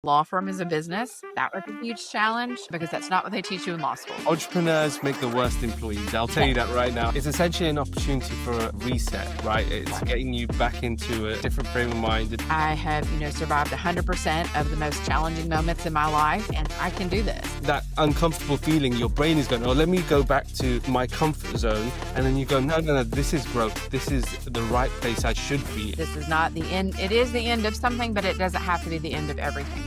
Law firm is a business. That was a huge challenge because that's not what they teach you in law school. Entrepreneurs make the worst employees. I'll tell you that right now. It's essentially an opportunity for a reset, right? It's getting you back into a different frame of mind. I have, survived 100% of the most challenging moments in my life, and I can do this. That uncomfortable feeling, your brain is going, oh, let me go back to my comfort zone. And then you go, no, this is growth. This is the right place I should be. This is not the end. It is the end of something, but it doesn't have to be the end of everything.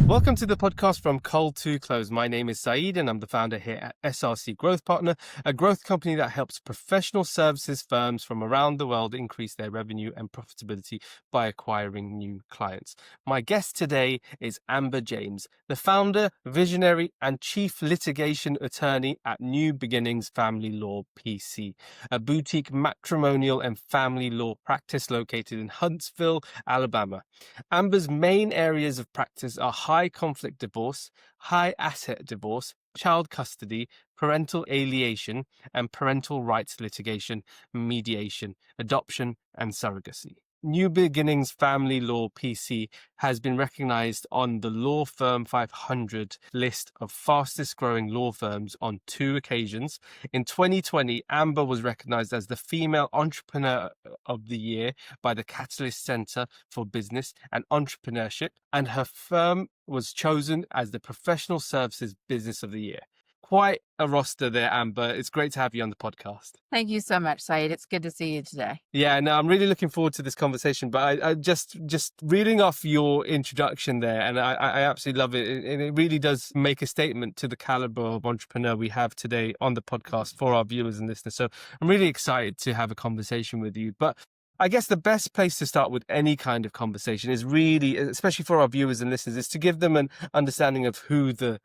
Welcome to the podcast From Cold to Close. My name is Saeed and I'm the founder here at SRC Growth Partner, a growth company that helps professional services firms from around the world increase their revenue and profitability by acquiring new clients. My guest today is Amber James, the founder, visionary, and Chief Litigation Attorney at New Beginnings Family Law PC, a boutique matrimonial and family law practice located in Huntsville, Alabama. Amber's main areas of practice are high conflict divorce, high asset divorce, child custody, parental alienation, and parental rights litigation, mediation, adoption, and surrogacy. New Beginnings Family Law PC has been recognized on the Law Firm 500 list of fastest growing law firms on 2 occasions. In 2020, Amber was recognized as the Female Entrepreneur of the Year by the Catalyst Center for Business and Entrepreneurship, and her firm was chosen as the Professional Services Business of the Year. Quite a roster there, Amber. It's great to have you on the podcast. Thank you so much, Saeed. It's good to see you today. Yeah, no, I'm really looking forward to this conversation. But I just reading off your introduction there, and I absolutely love it. And it really does make a statement to the caliber of entrepreneur we have today on the podcast for our viewers and listeners. So I'm really excited to have a conversation with you. But I guess the best place to start with any kind of conversation is really, especially for our viewers and listeners, is to give them an understanding of who the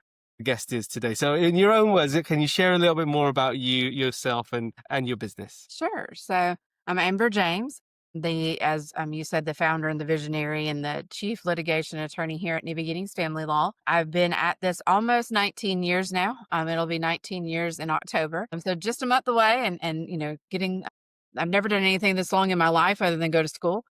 guest is today. So in your own words, can you share a little bit more about you, yourself, and your business? Sure. So I'm Amber James, as you said, the founder and the visionary and the Chief Litigation Attorney here at New Beginnings Family Law. I've been at this almost 19 years now. It'll be 19 years in October. So just a month away and I've never done anything this long in my life other than go to school.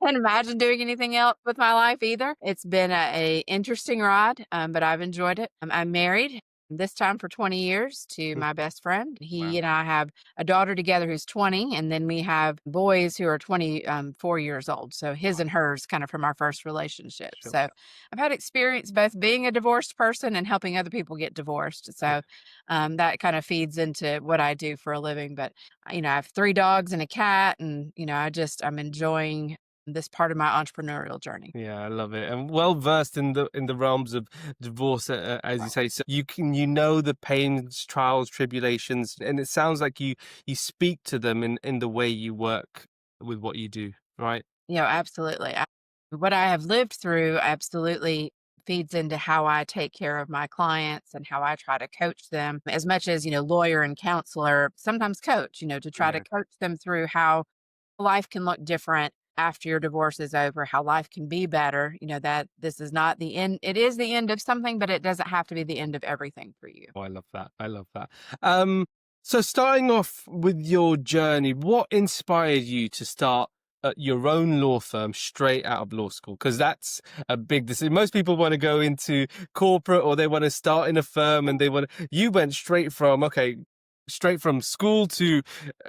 Can't imagine doing anything else with my life either. It's been a interesting ride, but I've enjoyed it. I'm married this time for 20 years to my best friend. He Wow. and I have a daughter together who's 20, and then we have boys who are 24 years old. So his and hers kind of from our first relationship. Sure. So I've had experience both being a divorced person and helping other people get divorced. So that kind of feeds into what I do for a living. But, I have 3 dogs and a cat, and, I'm enjoying this part of my entrepreneurial journey. Yeah, I love it, and well versed in the realms of divorce, as you say. So you know the pains, trials, tribulations, and it sounds like you speak to them in the way you work with what you do, right? Absolutely. What I have lived through absolutely feeds into how I take care of my clients and how I try to coach them as much as, lawyer and counselor, sometimes coach, to try to coach them through how life can look different after your divorce is over, how life can be better, that this is not the end. It is the end of something, but it doesn't have to be the end of everything for you. Oh, I love that. I love that. So starting off with your journey, what inspired you to start your own law firm straight out of law school? Because that's a big decision. Most people want to go into corporate or they want to start in a firm, and you went straight from school to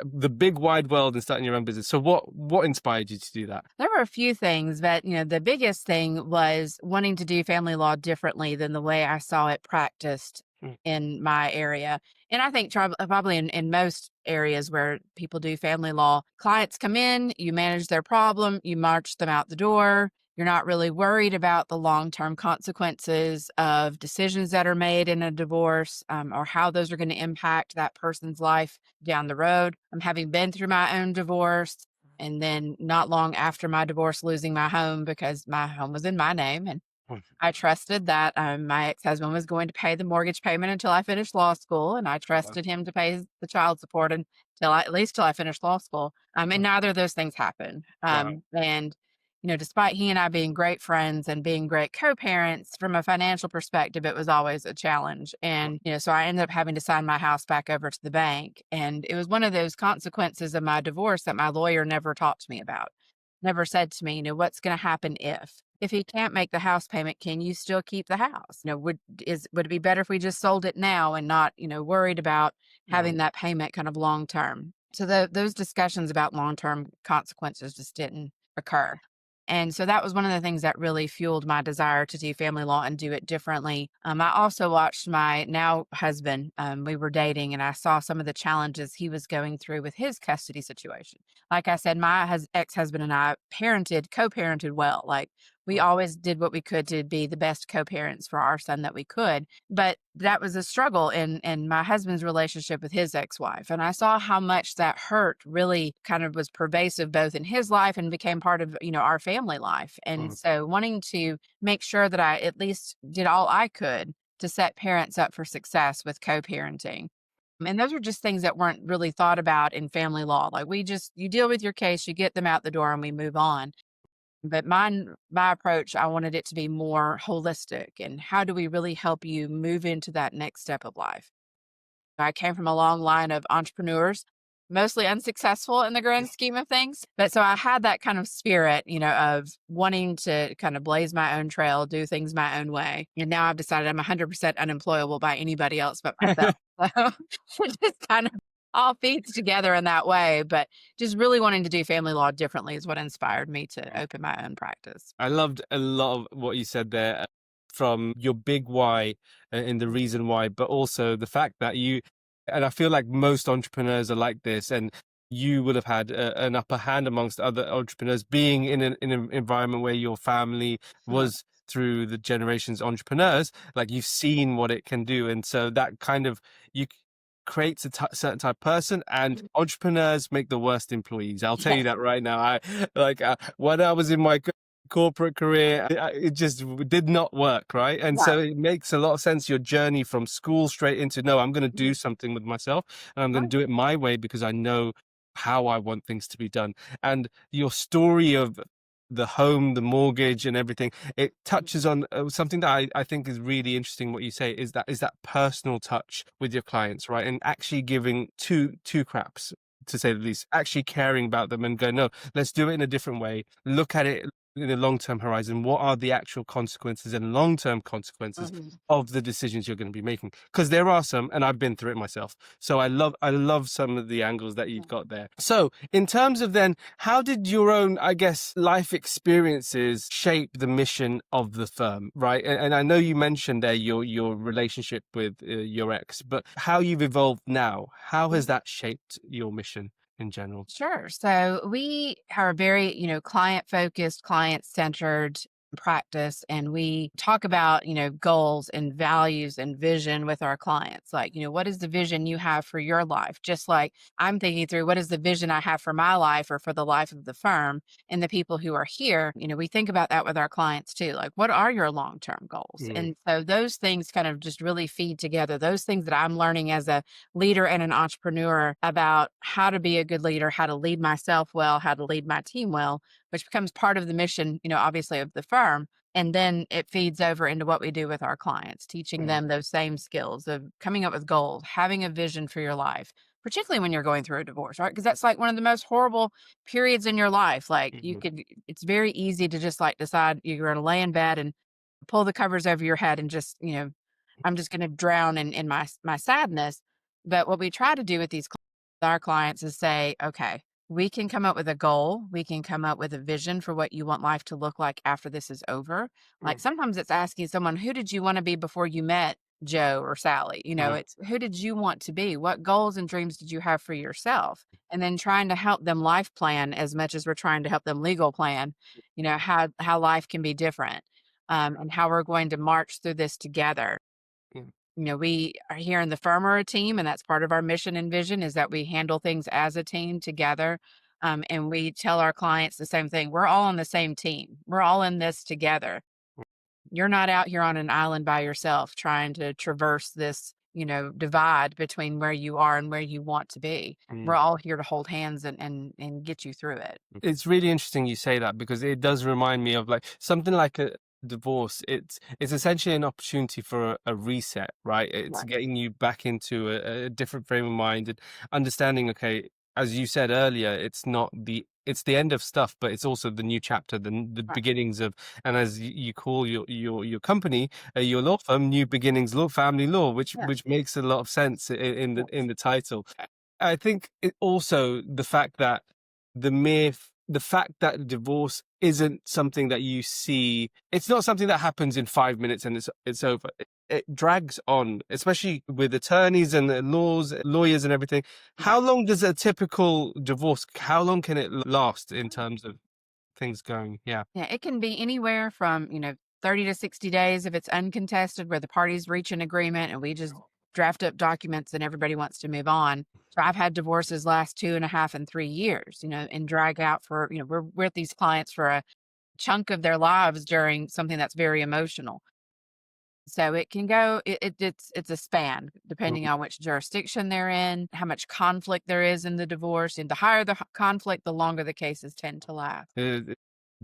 the big wide world and starting your own business. So what inspired you to do that? There were a few things, but the biggest thing was wanting to do family law differently than the way I saw it practiced in my area. And I think probably in most areas where people do family law, clients come in, you manage their problem, you march them out the door. You're not really worried about the long-term consequences of decisions that are made in a divorce, or how those are going to impact that person's life down the road. Having been through my own divorce, and then not long after my divorce, losing my home because my home was in my name. And I trusted that my ex-husband was going to pay the mortgage payment until I finished law school. And I trusted him to pay the child support at least till I finished law school. And neither of those things happened. And despite he and I being great friends and being great co-parents, from a financial perspective, it was always a challenge. And, so I ended up having to sign my house back over to the bank. And it was one of those consequences of my divorce that my lawyer never talked to me about. never said to me, what's going to happen if he can't make the house payment, can you still keep the house? Would it be better if we just sold it now and not, worried about having that payment kind of long term? So those discussions about long term consequences just didn't occur. And so that was one of the things that really fueled my desire to do family law and do it differently. I also watched my now husband, we were dating, and I saw some of the challenges he was going through with his custody situation. Like I said, my ex husband and I co parented well. Like we always did what we could to be the best co parents for our son that we could. But that was a struggle in my husband's relationship with his ex wife. And I saw how much that hurt really kind of was pervasive both in his life and became part of, our family life. And Mm, so wanting to make sure that I at least did all I could to set parents up for success with co parenting. And those are just things that weren't really thought about in family law. Like you deal with your case, you get them out the door, and we move on. But my approach, I wanted it to be more holistic. And how do we really help you move into that next step of life? I came from a long line of entrepreneurs, mostly unsuccessful in the grand scheme of things. But so I had that kind of spirit, of wanting to kind of blaze my own trail, do things my own way. And now I've decided I'm 100% unemployable by anybody else but myself. So it just kind of all feeds together in that way. But just really wanting to do family law differently is what inspired me to open my own practice. I loved a lot of what you said there, from your big why and the reason why, but also the fact that and I feel like most entrepreneurs are like this, and you would have had an upper hand amongst other entrepreneurs being in an environment where your family Mhm. was through the generations entrepreneurs, like you've seen what it can do. And so that kind of, you creates a certain type of person, and entrepreneurs make the worst employees. I'll tell you Yes. that right now. I like when I was in my corporate career, it just did not work, right? And Right. so it makes a lot of sense, your journey from school straight into, no, I'm going to do Mhm. something with myself, and I'm going to Right. do it my way because I know how I want things to be done. And your story of the home, the mortgage and everything, it touches on something that I think is really interesting. What you say is that personal touch with your clients, right? And actually giving two craps, to say the least, actually caring about them and go, no, let's do it in a different way. Look at it in the long-term horizon. What are the actual consequences and long-term consequences Mhm. of the decisions you're going to be making? Because there are some, and I've been through it myself. So I love some of the angles that you've got there. So in terms of then, how did your own, I guess, life experiences shape the mission of the firm, right? And I know you mentioned there your relationship with your ex, but how you've evolved now, how has that shaped your mission in general? Sure. So we are very, client focused, client centered practice. And we talk about, goals and values and vision with our clients. Like, what is the vision you have for your life? Just like I'm thinking through what is the vision I have for my life or for the life of the firm and the people who are here. We think about that with our clients too. Like, what are your long term goals? Mm, And so those things kind of just really feed together. Those things that I'm learning as a leader and an entrepreneur about how to be a good leader, how to lead myself well, how to lead my team well, which becomes part of the mission, obviously of the firm. And then it feeds over into what we do with our clients, teaching mm, them those same skills of coming up with goals, having a vision for your life, particularly when you're going through a divorce, right? Because that's like one of the most horrible periods in your life. Like mhm, it's very easy to just like decide you're going to lay in bed and pull the covers over your head and just, I'm just going to drown in my sadness. But what we try to do with our clients is say, okay, we can come up with a goal. We can come up with a vision for what you want life to look like after this is over. mm, Like sometimes it's asking someone, who did you want to be before you met Joe or Sally? mm, It's who did you want to be? What goals and dreams did you have for yourself? And then trying to help them life plan as much as we're trying to help them legal plan, how life can be different, and how we're going to march through this together. mm, We are here in the firm are a team, and that's part of our mission and vision is that we handle things as a team together. And we tell our clients the same thing. We're all on the same team. We're all in this together. You're not out here on an island by yourself trying to traverse this, divide between where you are and where you want to be. We're mm. all here to hold hands and get you through it. It's really interesting you say that, because it does remind me of like something like a divorce. It's essentially an opportunity for a reset, right? It's Right. getting you back into a different frame of mind and understanding, okay, as you said earlier, it's the end of stuff, but it's also the new chapter, the Right. beginnings of, and as you call your company, your law firm, New Beginnings Law, Family Law, Yeah. which makes a lot of sense in Yes. the title. I think it also the fact that the fact that divorce isn't something that you see, it's not something that happens in 5 minutes and it's over. It drags on, especially with attorneys and the lawyers and everything. How Right. long does a typical divorce, how long can it last in terms of things going? Yeah. Yeah, it can be anywhere from, 30 to 60 days if it's uncontested, where the parties reach an agreement and we just draft up documents and everybody wants to move on. So I've had divorces last 2.5 and 3 years, and drag out for, we're with these clients for a chunk of their lives during something that's very emotional. So it can go, it's a span depending Mm. on which jurisdiction they're in, how much conflict there is in the divorce. And the higher the conflict, the longer the cases tend to last. It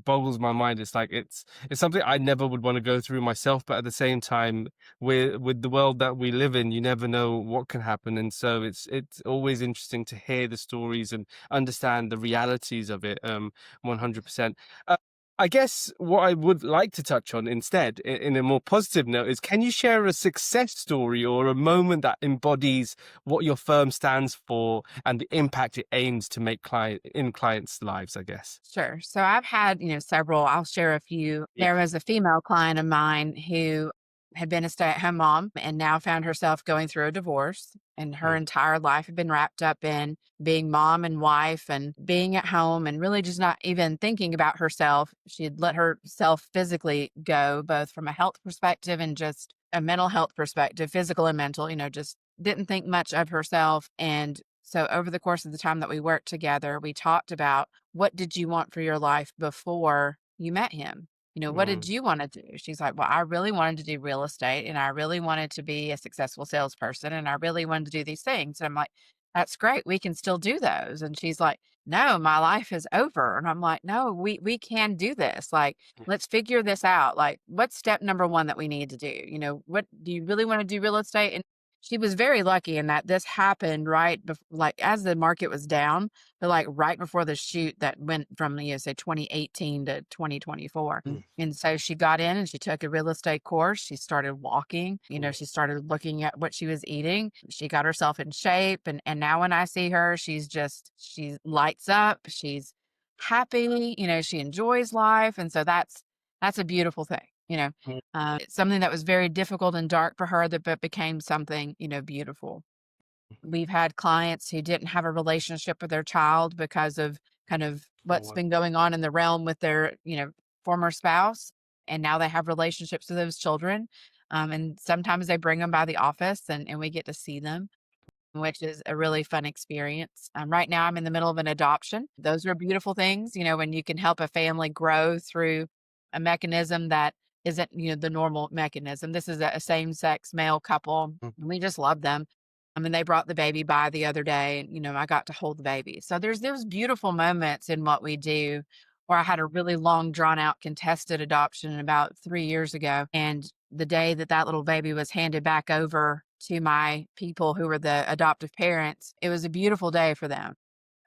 boggles my mind. It's like it's something I never would want to go through myself, but at the same time, with the world that we live in, you never know what can happen, and so it's always interesting to hear the stories and understand the realities of it. 100%. I guess what I would like to touch on instead, in a more positive note, is can you share a success story or a moment that embodies what your firm stands for and the impact it aims to make clients' lives, I guess? Sure. So I've had, several. I'll share a few. Yeah. There was a female client of mine who had been a stay-at-home mom and now found herself going through a divorce. And her Mm, entire life had been wrapped up in being mom and wife and being at home and really just not even thinking about herself. She had let herself physically go, both from a health perspective and just a mental health perspective, physical and mental, just didn't think much of herself. And so over the course of the time that we worked together, we talked about, what did you want for your life before you met him? What did mm, you want to do? She's like, well, I really wanted to do real estate and I really wanted to be a successful salesperson and I really wanted to do these things. And I'm like, that's great. We can still do those. And she's like, no, my life is over. And I'm like, no, we can do this. Like, let's figure this out. Like, what's step number one that we need to do? What do you really want to do real estate? And she was very lucky in that this happened right like as the market was down, but like right before the shoot that went from, say 2018 to 2024. mm, And so she got in and she took a real estate course. She started walking, mm, she started looking at what she was eating. She got herself in shape. And now when I see her, she lights up. She's happy, she enjoys life. And so that's a beautiful thing, mm. it's something that was very difficult and dark for her that but became something, beautiful. We've had clients who didn't have a relationship with their child because of kind of Oh, what's wow. been going on in the realm with their, former spouse. And now they have relationships with those children. And sometimes they bring them by the office and we get to see them, which is a really fun experience. Right now, I'm in the middle of an adoption. Those are beautiful things, when you can help a family grow through a mechanism that isn't, the normal mechanism. This is a same sex male couple. Mm, And we just love them. I mean, they brought the baby by the other day, and I got to hold the baby. So there's those beautiful moments in what we do. Where I had a really long, drawn out, contested adoption about 3 years ago, and the day that that little baby was handed back over to my people who were the adoptive parents, it was a beautiful day for them.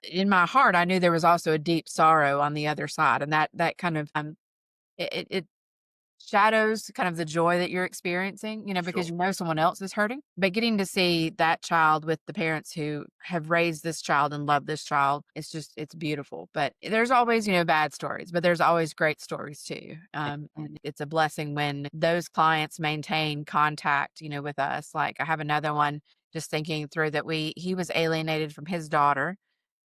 In my heart, I knew there was also a deep sorrow on the other side, and that kind of it shadows kind of the joy that you're experiencing, because sure. someone else is hurting. But getting to see that child with the parents who have raised this child and love this child, it's beautiful. But there's always, bad stories, but there's always great stories too. And it's a blessing when those clients maintain contact, with us. Like I have another one just thinking through that he was alienated from his daughter.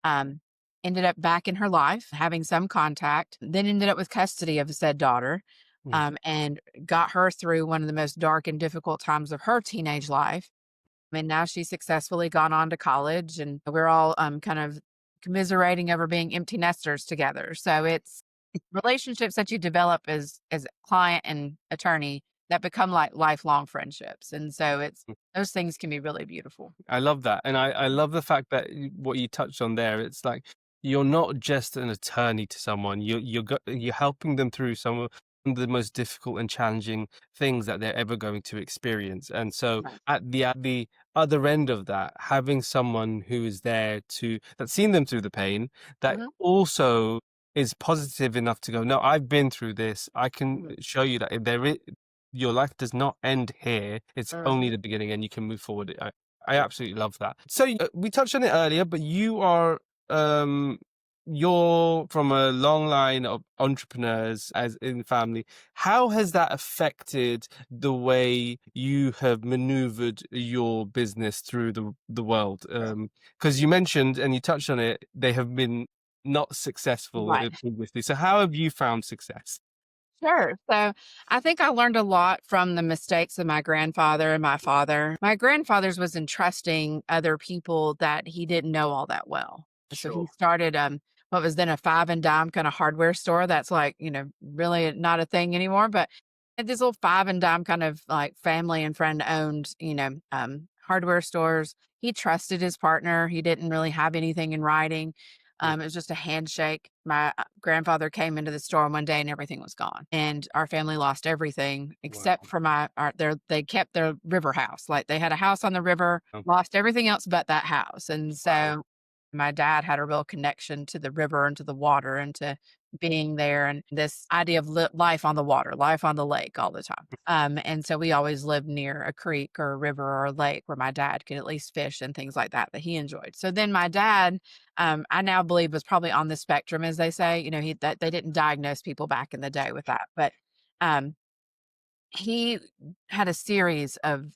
Um, Ended up back in her life, having some contact, then ended up with custody of said daughter, Mm. and got her through one of the most dark and difficult times of her teenage life. And now she's successfully gone on to college, and we're all kind of commiserating over being empty nesters together. So it's relationships that you develop as client and attorney that become like lifelong friendships. And so it's those things can be really beautiful. I love that. And I love the fact that what you touched on there, it's like you're not just an attorney to someone, you're helping them through some the most difficult and challenging things that they're ever going to experience. And so Right. at the other end of that, having someone who is there to that's seen them through the pain, that Mhm. also is positive enough to go, no, I've been through this. I can Mhm. show you that your life does not end here. It's only Mhm. the beginning, and you can move forward. I absolutely love that. So we touched on it earlier, but um you're from a long line of entrepreneurs as in family. How has that affected the way you have maneuvered your business through the world? Because you mentioned and you touched on it, they have been not successful Right. previously. So how have you found success? Sure. So I think I learned a lot from the mistakes of my grandfather and my father. My grandfather's was entrusting other people that he didn't know all that well. So he Sure. started what was then a five and dime kind of hardware store. That's like, really not a thing anymore. But at this little five and dime kind of like family and friend owned, hardware stores. He trusted his partner. He didn't really have anything in writing. Mm. It was just a handshake. My grandfather came into the store one day and everything was gone, and our family lost everything except Wow. for they kept their river house. Like they had a house on the river, Um, lost everything else but that house. And wow. so my dad had a real connection to the river and to the water and to being there and this idea of life on the water, life on the lake all the time. And so we always lived near a creek or a river or a lake where my dad could at least fish and things like that he enjoyed. So then my dad, I now believe was probably on the spectrum, as they say. That they didn't diagnose people back in the day with that, but um, he had a series of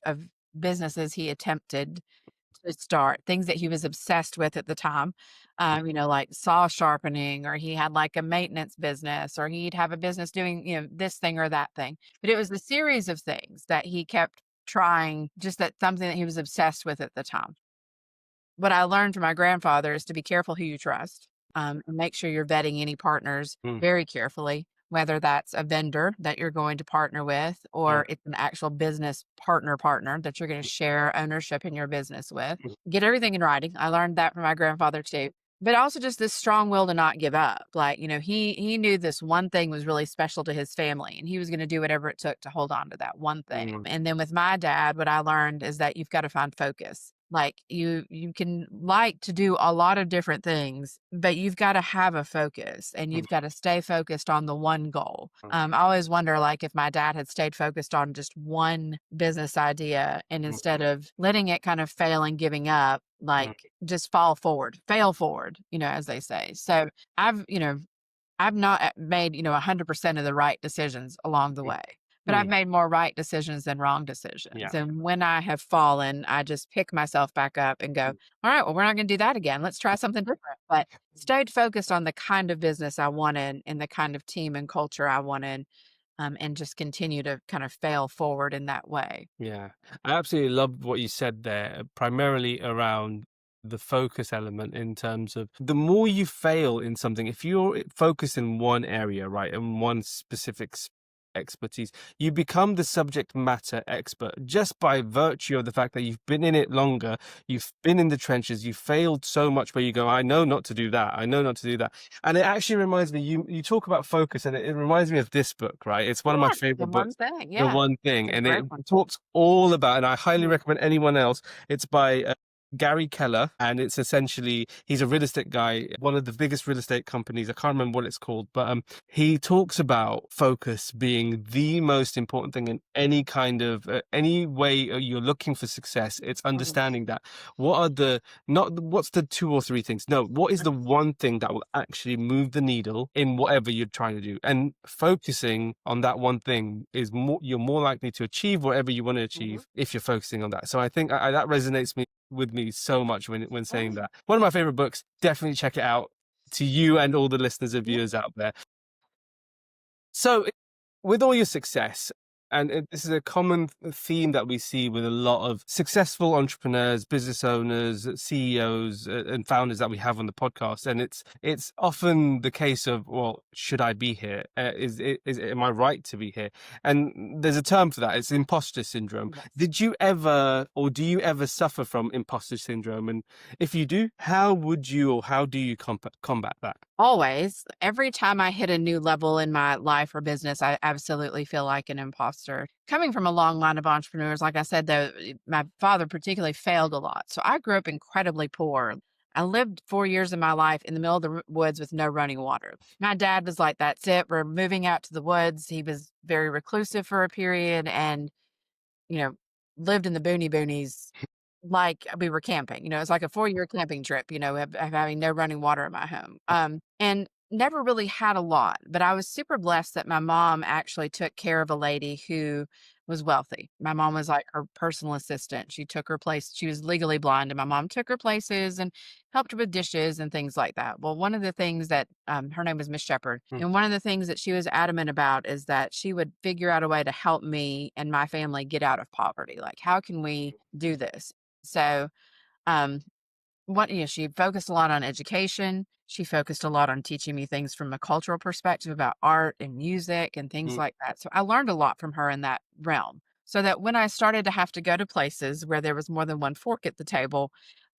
businesses he attempted to start, things that he was obsessed with at the time. Like saw sharpening, or he had like a maintenance business, or he'd have a business doing, this thing or that thing. But it was a series of things that he kept trying, just that something that he was obsessed with at the time. What I learned from my grandfather is to be careful who you trust, and make sure you're vetting any partners Mm, very carefully, whether that's a vendor that you're going to partner with, mm, or it's an actual business partner that you're going to share ownership in your business with. mm, Get everything in writing. I learned that from my grandfather too. But also just this strong will to not give up. Like, he knew this one thing was really special to his family, and he was going to do whatever it took to hold on to that one thing. mm, And then with my dad, what I learned is that you've got to find focus. Like you can like to do a lot of different things, but you've got to have a focus and mm, you've got to stay focused on the one goal. mm, I always wonder, like, if my dad had stayed focused on just one business idea, and mm, instead of letting it kind of fail and giving up, mm, like just fail forward, as they say. So I've, you know, I've not made, 100% of the right decisions along the mm, way, but I've mm. made more right decisions than wrong Yeah. decisions. And when I have fallen, I just pick myself back up and go, all right, well, we're not going to do that again. Let's try something different. But stayed focused on the kind of business I wanted and the kind of team and culture I wanted, and just continue to kind of fail forward in that way. Yeah, I absolutely loved what you said there, primarily around the focus element in terms of the more you fail in something, if you're focused in one area, right, and one specific expertise, you become the subject matter expert just by virtue of the fact that you've been in it longer, you've been in the trenches, you've failed so much where you go, I know not to do that, I know not to do that. And it actually reminds me, you talk about focus, and it reminds me of this book, right? It's one of my Yeah, the favorite one books, thing. The Yeah, One Thing, it's a and it great one. talks all about, and I highly Mhm. recommend anyone else. It's by Gary Keller, and it's essentially he's a real estate guy, one of the biggest real estate companies. I can't remember what it's called, but he talks about focus being the most important thing in any kind of any way you're looking for success. It's Mhm. understanding that what are the not what's the two or three things. No, what is the one thing that will actually move the needle in whatever you're trying to do, and focusing on that one thing is more, you're more likely to achieve whatever you want to Mhm. achieve if you're focusing on that. So I think that resonates with me so much when saying Mhm. that. One of my favorite books. Definitely check it out, to you and all the listeners and Yeah. viewers out there. So, with all your success, and this is a common theme that we see with a lot of successful entrepreneurs, business owners, CEOs, and founders that we have on the podcast, and it's often the case of, well, should I be here? Am I right to be here? And there's a term for that. It's imposter syndrome. Yes. Did you ever, or do you ever suffer from imposter syndrome? And if you do, how would you, or how do you combat that? Always. Every time I hit a new level in my life or business, I absolutely feel like an imposter. Coming from a long line of entrepreneurs, like I said, though, my father particularly failed a lot. So I grew up incredibly poor. I lived 4 years of my life in the middle of the woods with no running water. My dad was like, that's it. We're moving out to the woods. He was very reclusive for a period and, you know, lived in the boonies like we were camping. It's like a 4-year camping trip, of having no running water in my home. And never really had a lot, but I was super blessed that my mom actually took care of a lady who was wealthy. My mom was like her personal assistant. She took her place. She was legally blind, and my mom took her places and helped her with dishes and things like that. Well, one of the things that her name was Miss Shepherd, Mm, and one of the things that she was adamant about is that she would figure out a way to help me and my family get out of poverty. Like, how can we do this? So, um, she focused a lot on education. She focused a lot on teaching me things from a cultural perspective about art and music and things mm, like that. So I learned a lot from her in that realm. So that when I started to have to go to places where there was more than one fork at the table,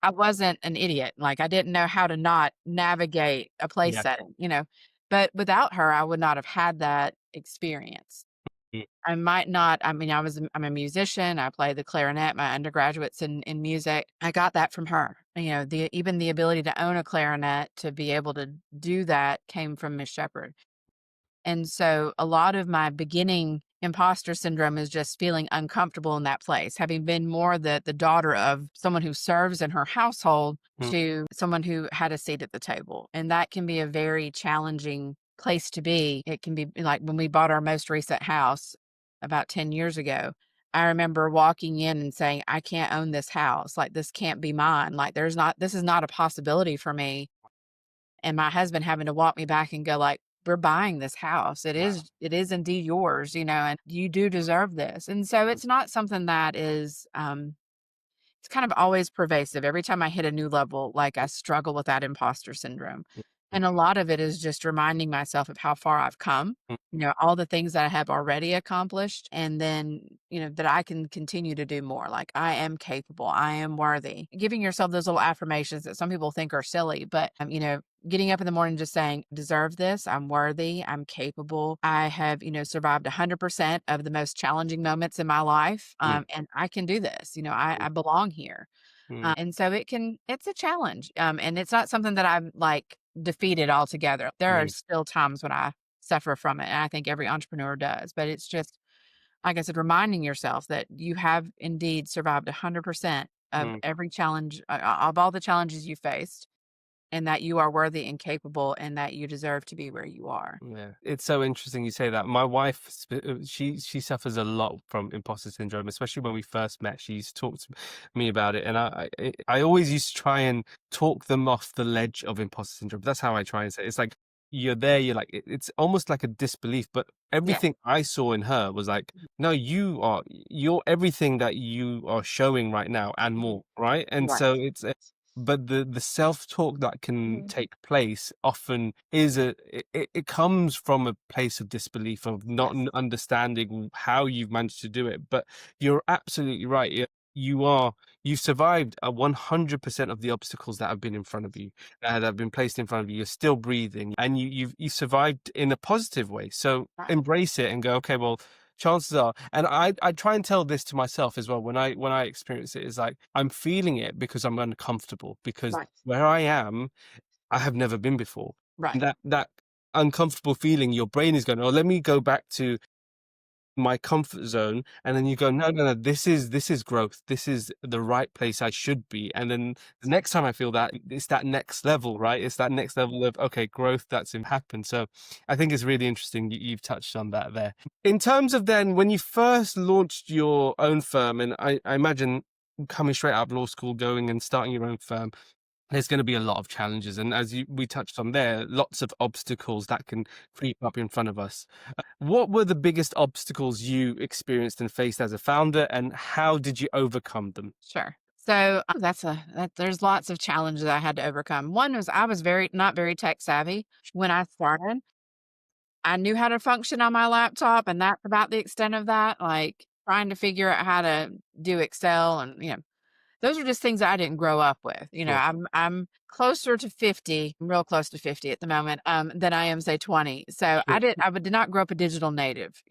I wasn't an idiot. Like, I didn't know how to not navigate a place yeah. setting. But without her, I would not have had that experience. Mm, I might not I mean, I'm a musician, I play the clarinet, my undergraduate's in music. I got that from her. Even the ability to own a clarinet, to be able to do that came from Miss Shepherd. And so a lot of my beginning imposter syndrome is just feeling uncomfortable in that place, having been more the daughter of someone who serves in her household mm, to someone who had a seat at the table. And that can be a very challenging place to be. It can be like when we bought our most recent house about 10 years ago. I remember walking in and saying, I can't own this house. Like, this can't be mine. Like, this is not a possibility for me, and my husband having to walk me back and go like, "We're buying this house. It is indeed yours, and you do deserve this." And so it's not something that is, it's kind of always pervasive. Every time I hit a new level, like, I struggle with that imposter syndrome. mm, And a lot of it is just reminding myself of how far I've come, mm, all the things that I have already accomplished, and then, that I can continue to do more. Like, I am capable, I am worthy. Giving yourself those little affirmations that some people think are silly, but, getting up in the morning just saying, deserve this, I'm worthy, I'm capable. I have, survived 100% of the most challenging moments in my life. mm, And I can do this. I belong here. mm, And so it's a challenge. And it's not something that I'm like defeated altogether. There are mm, still times when I suffer from it. And I think every entrepreneur does, but it's just, like I said, reminding yourself that you have indeed survived 100% of mm. every challenge, of all the challenges you faced, and that you are worthy and capable, and that you deserve to be where you are. Yeah, it's so interesting you say that. My wife, she suffers a lot from imposter syndrome, especially when we first met. She used to talk to me about it, and I always used to try and talk them off the ledge of imposter syndrome. That's how I try and say it. It's like you're there, you're like it's almost like a disbelief, but Yeah. everything I saw in her was like, no, you're everything that you are showing right now and Mhm. more, right? And Right. so it's but the self-talk that can Mhm. take place often is it comes from a place of disbelief of not Yes. understanding how you've managed to do it. But you're absolutely right. You are you've survived 100% of the obstacles that have been in front of you, that have been placed in front of you. You're still breathing, and you've survived in a positive way. So Right. embrace it and go, okay, well, chances are, and I try and tell this to myself as well when I experience it, is like I'm feeling it because I'm uncomfortable, because Right. where I am I have never been before. And Right. that uncomfortable feeling, your brain is going, oh, let me go back to my comfort zone. And then you go, no, no, no, this is growth. This is the right place I should be. And then the next time I feel that, it's that next level, right? It's that next level of, okay, growth that's happened. So I think it's really interesting you've touched on that there. In terms of then when you first launched your own firm, and I imagine coming straight out of law school, going and starting your own firm, there's going to be a lot of challenges. And as we touched on there, lots of obstacles that can creep up in front of us. What were the biggest obstacles you experienced and faced as a founder, and how did you overcome them? Sure. So there's lots of challenges I had to overcome. One was I was not very tech savvy when I started. I knew how to function on my laptop, and that's about the extent of that. Like, trying to figure out how to do Excel, and those are just things I didn't grow up with. Sure. I'm closer to 50, real close to 50 at the moment, than I am, say, 20. So Sure. I did not grow up a digital native,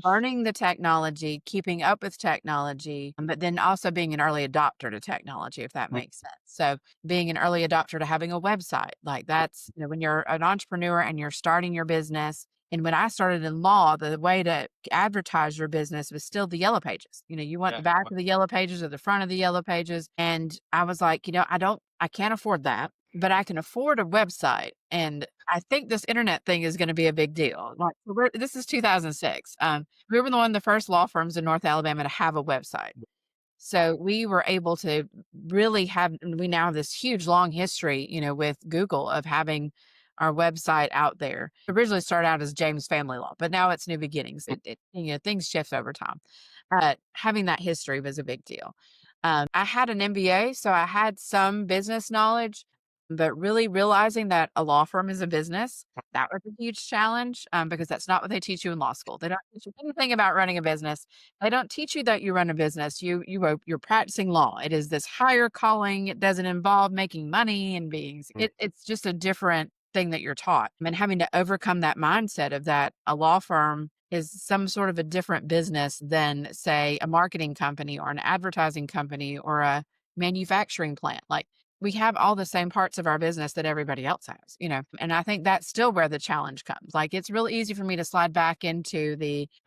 learning the technology, keeping up with technology, but then also being an early adopter to technology, if that Mm, makes sense. So being an early adopter to having a website, like that's, when you're an entrepreneur and you're starting your business. And when I started in law, the way to advertise your business was still the yellow pages. You want yeah. the back of the yellow pages or the front of the yellow pages. And I was like, I can't afford that, but I can afford a website. And I think this internet thing is going to be a big deal. Like, this is 2006. We were one of the first law firms in North Alabama to have a website. So we were able to really we now have this huge long history, with Google of having our website out there. It originally started out as James Family Law, but now it's New Beginnings. Things shift over time. Having that history was a big deal. I had an MBA, so I had some business knowledge, but really realizing that a law firm is a business, that was a huge challenge, because that's not what they teach you in law school. They don't teach you anything about running a business. They don't teach you that you run a business. You're practicing law. It is this higher calling. It doesn't involve making money and Mm, it's just a different thing that you're taught. And having to overcome that mindset of that a law firm is some sort of a different business than, say, a marketing company or an advertising company or a manufacturing plant. Like, we have all the same parts of our business that everybody else has. And I think that's still where the challenge comes. Like, it's really easy for me to slide back into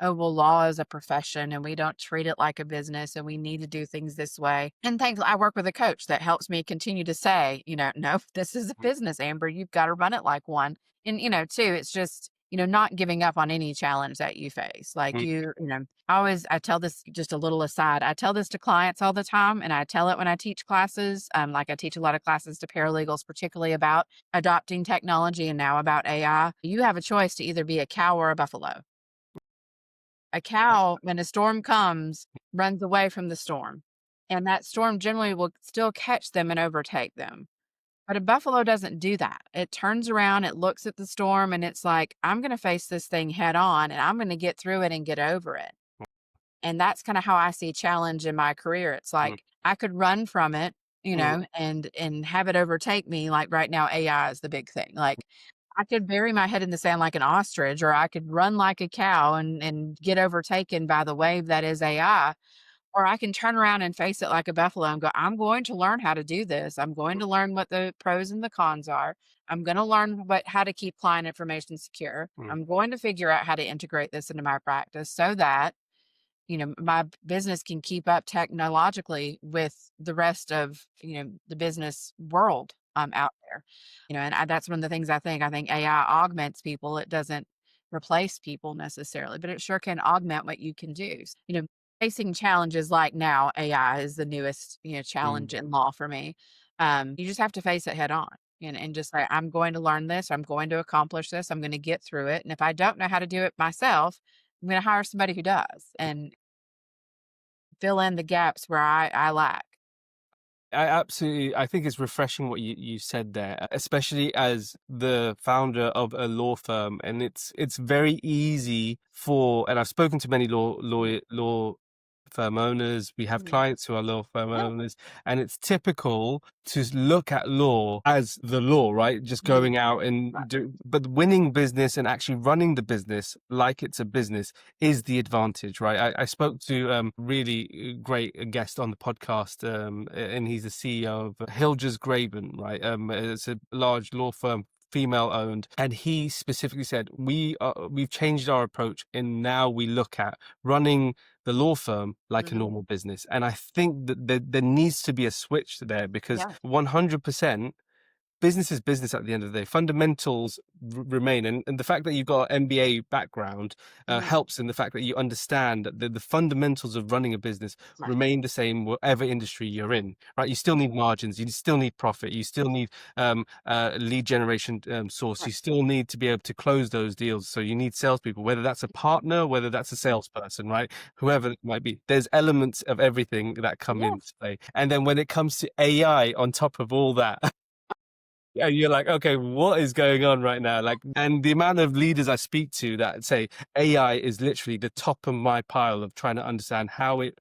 oh, well, law is a profession and we don't treat it like a business and we need to do things this way. And thankfully, I work with a coach that helps me continue to say, no, this is a mm, business, Amber. You've got to run it like one. And, too, it's just, not giving up on any challenge that you face. Like, mm. I tell this, just a little aside, I tell this to clients all the time, and I tell it when I teach classes. Like, I teach a lot of classes to paralegals, particularly about adopting technology and now about AI. You have a choice to either be a cow or a buffalo. A cow, when a storm comes, runs away from the storm, and that storm generally will still catch them and overtake them. But a buffalo doesn't do that. It turns around, it looks at the storm, and it's like, I'm going to face this thing head on and I'm going to get through it and get over it. And that's kind of how I see challenge in my career. It's Mm, like I could run from it, mm, and have it overtake me. Like right now, AI is the big thing. Like, I could bury my head in the sand like an ostrich, or I could run like a cow and get overtaken by the wave that is AI. Or I can turn around and face it like a buffalo and go, I'm going to learn how to do this. I'm going to learn what the pros and the cons are. I'm going to learn how to keep client information secure. mm, I'm going to figure out how to integrate this into my practice so that, my business can keep up technologically with the rest of, the business world out there. And that's one of the things I think AI augments people. It doesn't replace people necessarily, but it sure can augment what you can do. Facing challenges like now, AI is the newest, mm. challenge in law for me. You just have to face it head on. And just say, I'm going to learn this. I'm going to accomplish this. I'm going to get through it. And if I don't know how to do it myself, I'm going to hire somebody who does and fill in the gaps where I lack. I think it's refreshing what you said there, especially as the founder of a law firm. And it's very easy and I've spoken to many law firm owners. We have Mhm. clients who are law firm Yeah. owners, and it's typical to look at law as the law, right? Just Mhm. going out Right. and but winning business and actually running the business like it's a business is the advantage, right? I spoke to really great guest on the podcast, and he's the CEO of Hilgers Graben, right? It's a large law firm, female owned, and he specifically said we've changed our approach and now we look at running the law firm like a Mhm. normal business. And I think that there needs to be a switch there, because Yeah. 100% business is business at the end of the day. Fundamentals remain. And the fact that you've got an MBA background Mhm. helps in the fact that you understand that the fundamentals of running a business Right. remain the same whatever industry you're in, right? You still need margins, you still need profit, you still need lead generation source, Right. you still need to be able to close those deals. So you need salespeople, whether that's a partner, whether that's a salesperson, right? Whoever it might be. There's elements of everything that come Yeah. into play. And then when it comes to AI on top of all that, Yeah, you're like, okay, what is going on right now? Like, and the amount of leaders I speak to that say AI is literally the top of my pile of trying to understand how it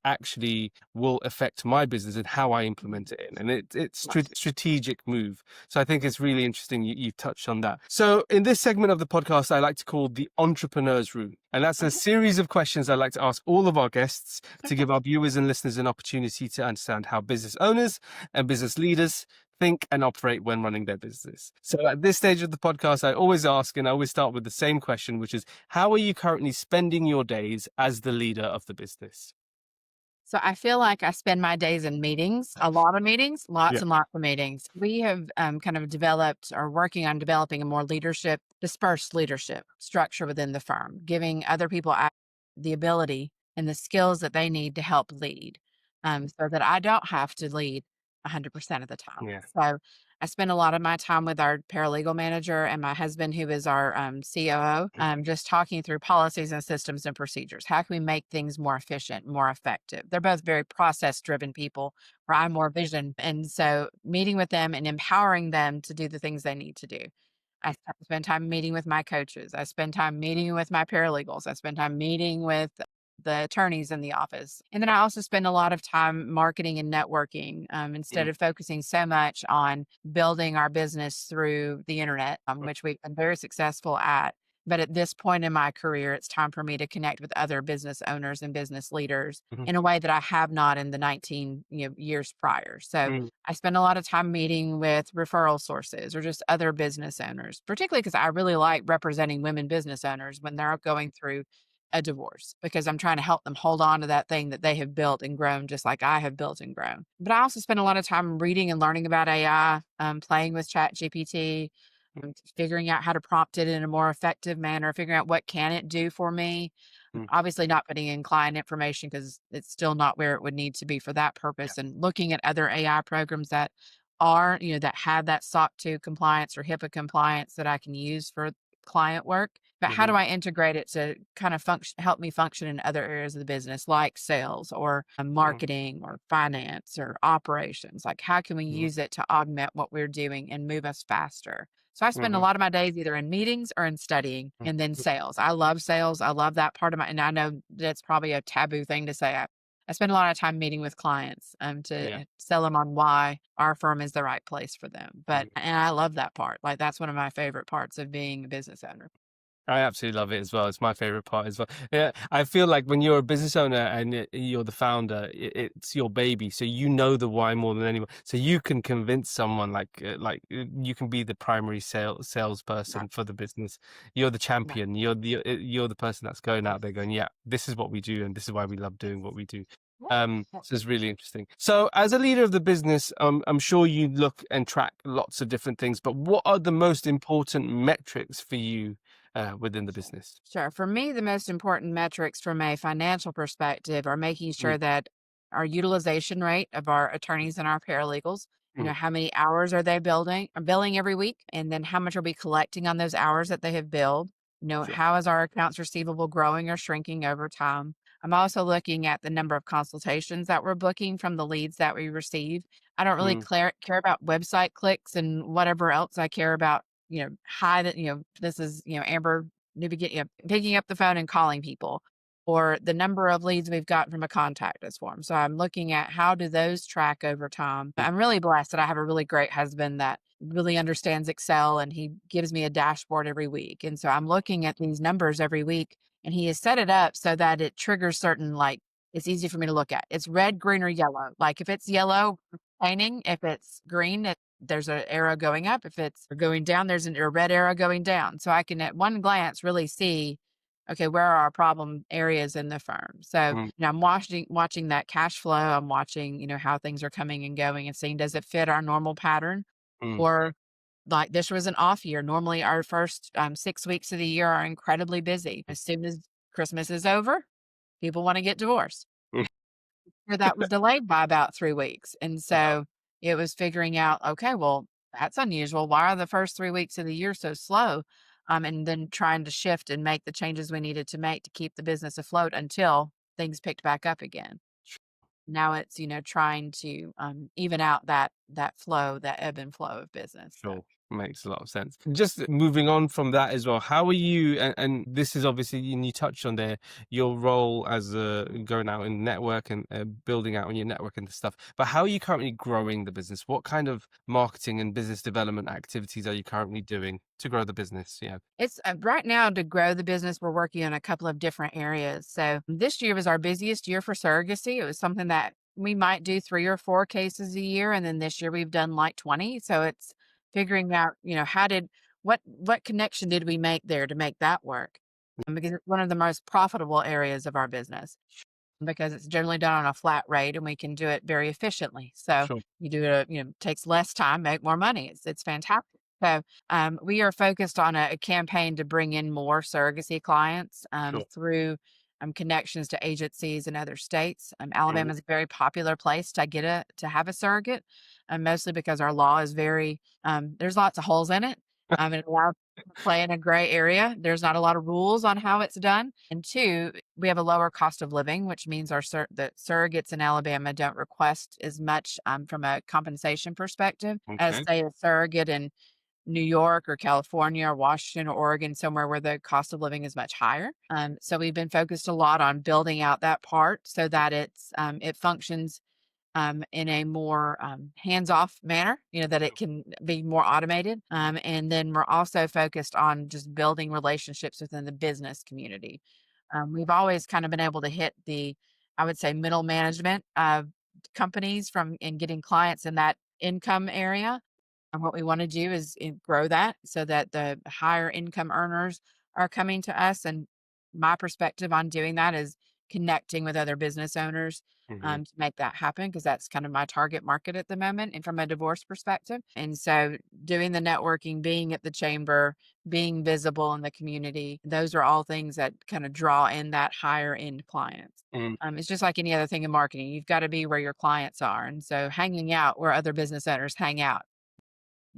actually will affect my business and how I implement it in. And strategic move. So I think it's really interesting you touched on that. So in this segment of the podcast, I like to call the Entrepreneur's Room. And that's a series of questions I like to ask all of our guests to give our viewers and listeners an opportunity to understand how business owners and business leaders think and operate when running their business. So at this stage of the podcast, I always ask, and I always start with the same question, which is, how are you currently spending your days as the leader of the business? So I feel like I spend my days in meetings, a lot of meetings, lots Yeah. and lots of meetings. We have kind of developed or working on developing a more dispersed leadership structure within the firm, giving other people the ability and the skills that they need to help lead, so that I don't have to lead 100% of the time. Yeah. So I spend a lot of my time with our paralegal manager and my husband, who is our COO, just talking through policies and systems and procedures. How can we make things more efficient, more effective? They're both very process driven people, where I'm more vision. And so meeting with them and empowering them to do the things they need to do. Spend time meeting with my coaches. I spend time meeting with my paralegals. I spend time meeting with the attorneys in the office. And then I also spend a lot of time marketing and networking, instead Mm, of focusing so much on building our business through the internet, mm, which we've been very successful at. But at this point in my career, it's time for me to connect with other business owners and business leaders mhm, in a way that I have not in the 19 years prior. So mm, I spend a lot of time meeting with referral sources or just other business owners, particularly because I really like representing women business owners when they're going through a divorce, because I'm trying to help them hold on to that thing that they have built and grown just like I have built and grown. But I also spend a lot of time reading and learning about AI, playing with Chat GPT, figuring out how to prompt it in a more effective manner, figuring out what can it do for me. mm. Obviously not putting in client information because it's still not where it would need to be for that Yeah. purpose, and looking at other AI programs that are, that have that SOC 2 compliance or HIPAA compliance that I can use for client work. But how Mhm, do I integrate it to kind of help me function in other areas of the business, like sales or mm, marketing or finance or operations? Like, how can we mm, use it to augment what we're doing and move us faster? So I spend a mhm, lot of my days either in meetings or in studying, mm, and then mm. sales. I love sales. I love that part of my, and I know that's probably a taboo thing to say. I spend a lot of time meeting with clients to Yeah. sell them on why our firm is the right place for them. But Mm. and I love that part. Like, that's one of my favorite parts of being a business owner. I absolutely love it as well. It's my favorite part as well. Yeah, I feel like when you're a business owner and you're the founder, it's your baby, so you know the why more than anyone. So you can convince someone you can be the primary Right. salesperson for the business. You're the Right. champion. You're the person that's going out there going, yeah, this is what we do, and this is why we love doing what we do. So it's really interesting. So as a leader of the business, I'm sure you look and track lots of different things, but what are the most important metrics for you within the business? Sure. For me, the most important metrics from a financial perspective are making Mm, sure that our utilization rate of our attorneys and our paralegals, mm, how many hours are they billing every week? And then how much are we collecting on those hours that they have billed? sure. How is our accounts receivable growing or shrinking over time? I'm also looking at the number of consultations that we're booking from the leads that we receive. I don't really Mm, care about website clicks and whatever else. I care about, this is, Amber picking up the phone and calling people, or the number of leads we've got from a contact us form. So I'm looking at how do those track over time. mm, I'm really blessed that I have a really great husband that really understands Excel, and he gives me a dashboard every week. And so I'm looking at these numbers every week, and he has set it up so that it triggers certain, like, it's easy for me to look at. It's red, green, or yellow. Like, if it's yellow, painting. If it's green, there's an arrow going up. If it's going down, there's a red arrow going down. So I can at one glance really see, okay, where are our problem areas in the firm? So, mm, I'm watching that cash flow. I'm watching, how things are coming and going, and seeing, does it fit our normal pattern? mm, Or, like, this was an off year. Normally our first 6 weeks of the year are incredibly busy. As soon as Christmas is over, people want to get divorced. mm. Or that was delayed by about 3 weeks, and Wow. so it was figuring out, okay, well, that's unusual. Why are the first 3 weeks of the year so slow? And then trying to shift and make the changes we needed to make to keep the business afloat until things picked back up again. Now it's, trying to even out that flow, that ebb and flow of business. So Sure. Makes a lot of sense. Just moving on from that as well, how are you? And this is obviously, and you touched on there, your role as a going out in network and building out on your network and stuff. But how are you currently growing the business? What kind of marketing and business development activities are you currently doing to grow the business? Yeah. it's right now to grow the business, we're working on a couple of different areas. So this year was our busiest year for surrogacy. It was something that we might do 3 or 4 cases a year. And then this year we've done like 20. So it's figuring out, what connection did we make there to make that work? Because it's one of the most profitable areas of our business because it's generally done on a flat rate and we can do it very efficiently. So Sure. you do it, takes less time, make more money. It's fantastic. So we are focused on a campaign to bring in more surrogacy clients Sure. through connections to agencies in other states. Mhm. Alabama is a very popular place to have a surrogate, mostly because our law is very there's lots of holes in it. It allows people to play in a gray area. There's not a lot of rules on how it's done. And two, we have a lower cost of living, which means the surrogates in Alabama don't request as much from a compensation perspective as, Okay. say, a surrogate in New York or California or Washington or Oregon, somewhere where the cost of living is much higher. So we've been focused a lot on building out that part so that it functions in a more hands-off manner, that it can be more automated. And then we're also focused on just building relationships within the business community. We've always kind of been able to hit I would say, middle management of companies and getting clients in that income area. And what we want to do is grow that so that the higher income earners are coming to us. And my perspective on doing that is connecting with other business owners Mhm. to make that happen because that's kind of my target market at the moment and from a divorce perspective. And so doing the networking, being at the chamber, being visible in the community, those are all things that kind of draw in that higher end clients. Mm. It's just like any other thing in marketing. You've got to be where your clients are. And so hanging out where other business owners hang out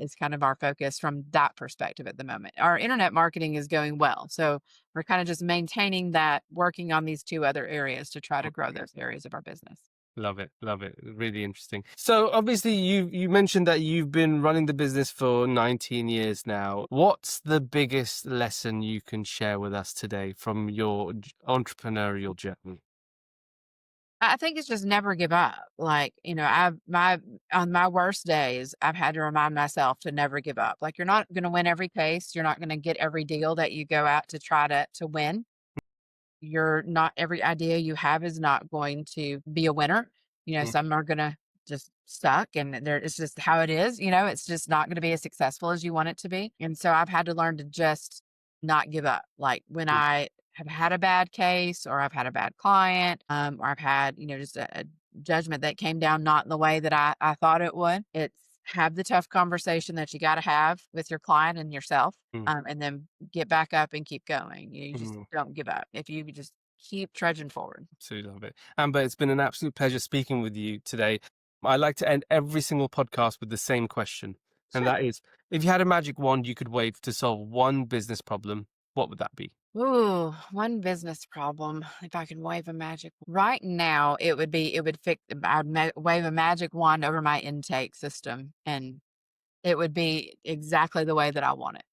is kind of our focus from that perspective at the moment. Our internet marketing is going well. So we're kind of just maintaining that, working on these two other areas to try to grow those areas of our business. Love it. Love it. Really interesting. So obviously you mentioned that you've been running the business for 19 years now. What's the biggest lesson you can share with us today from your entrepreneurial journey? I think it's just never give up. Like, on my worst days, I've had to remind myself to never give up. Like you're not going to win every case. You're not going to get every deal that you go out to try to win. You're not every idea you have is not going to be a winner. Mm. Some are gonna just stuck and it's just how it is, it's just not gonna be as successful as you want it to be. And so I've had to learn to just not give up. Like when Mm. I have had a bad case or I've had a bad client, or I've had, just a judgment that came down not in the way that I thought it would. It's have the tough conversation that you gotta have with your client and yourself Mm. and then get back up and keep going. You just Mm. don't give up. If you just keep trudging forward. Absolutely love it. Amber, it's been an absolute pleasure speaking with you today. I like to end every single podcast with the same question. And Sure. that is, if you had a magic wand you could wave to solve one business problem, what would that be? Ooh, one business problem. If I could wave a magic right now, it would fix. Wave a magic wand over my intake system, and it would be exactly the way that I want it.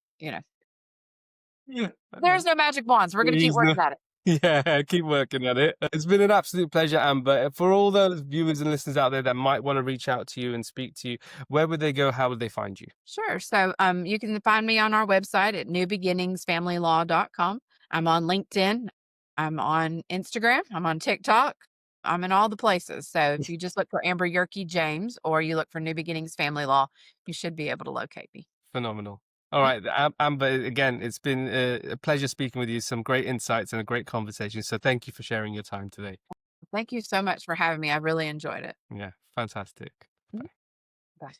Yeah. There's no magic wands. We're gonna keep He's no, working at it. yeah, keep working at it. It's been an absolute pleasure, Amber. For all those viewers and listeners out there that might want to reach out to you and speak to you, where would they go? How would they find you? Sure. So you can find me on our website at newbeginningsfamilylaw.com. I'm on LinkedIn. I'm on Instagram. I'm on TikTok. I'm in all the places. So if you just look for Amber Yerke James or you look for New Beginnings Family Law, you should be able to locate me. Phenomenal. All Yeah. right, Amber, again, it's been a pleasure speaking with you. Some great insights and a great conversation. So thank you for sharing your time today. Thank you so much for having me. I really enjoyed it. Yeah, fantastic. Mhm. Bye.